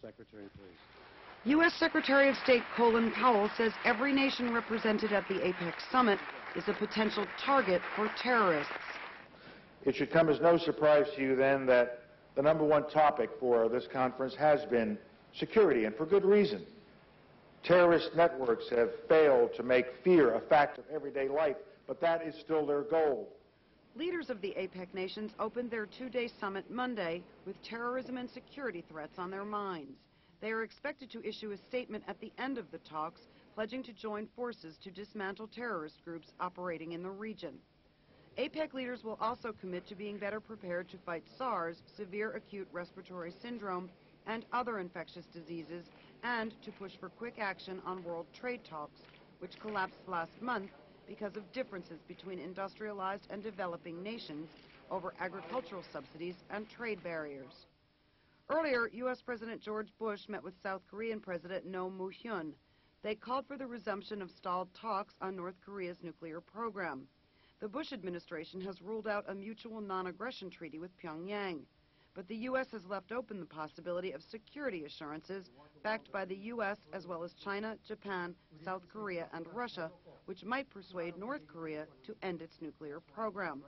Secretary, please. U.S. Secretary of State Colin Powell says every nation represented at the APEC summit is a potential target for terrorists. It should come as no surprise to you then that the #1 topic for this conference has been security, and for good reason. Terrorist networks have failed to make fear a fact of everyday life, but that is still their goal. Leaders of the APEC nations opened their two-day summit Monday with terrorism and security threats on their minds. They are expected to issue a statement at the end of the talks, pledging to join forces to dismantle terrorist groups operating in the region. APEC leaders will also commit to being better prepared to fight SARS, severe acute respiratory syndrome, and other infectious diseases, and to push for quick action on world trade talks, which collapsed last month because of differences between industrialized and developing nations over agricultural subsidies and trade barriers. Earlier, U.S. President George Bush met with South Korean President Roh Moo-hyun. They called for the resumption of stalled talks on North Korea's nuclear program. The Bush administration has ruled out a mutual non-aggression treaty with Pyongyang, but the U.S. has left open the possibility of security assurances backed by the U.S. as well as China, Japan, South Korea, and Russia, which might persuade North Korea to end its nuclear program.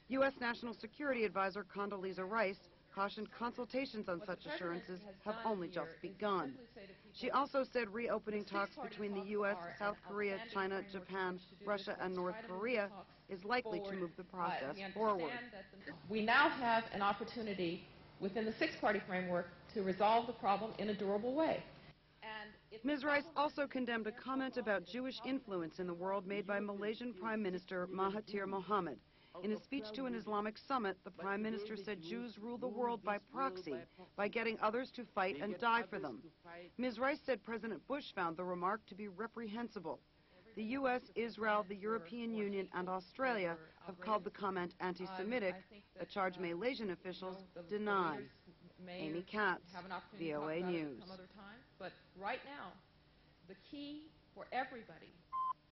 U.S. National Security Advisor Condoleezza Rice cautioned consultations on such assurances have only just begun. She also said reopening talks between the U.S., South Korea, China, Japan, Russia, and North Korea is likely to move the process forward. We now have an opportunity within the six-party framework to resolve the problem in a durable way. Ms. Rice also condemned a comment about Jewish influence in the world made by Malaysian Prime Minister Mahathir Mohamad. In a speech to an Islamic summit, the Prime Minister said Jews rule the world by proxy, by getting others to fight and die for them. Ms. Rice said President Bush found the remark to be reprehensible. The U.S., Israel, the European Union, and Australia have called the comment anti-Semitic, a charge Malaysian officials deny. Amy Katz, VOA News. But right now, the key for everybody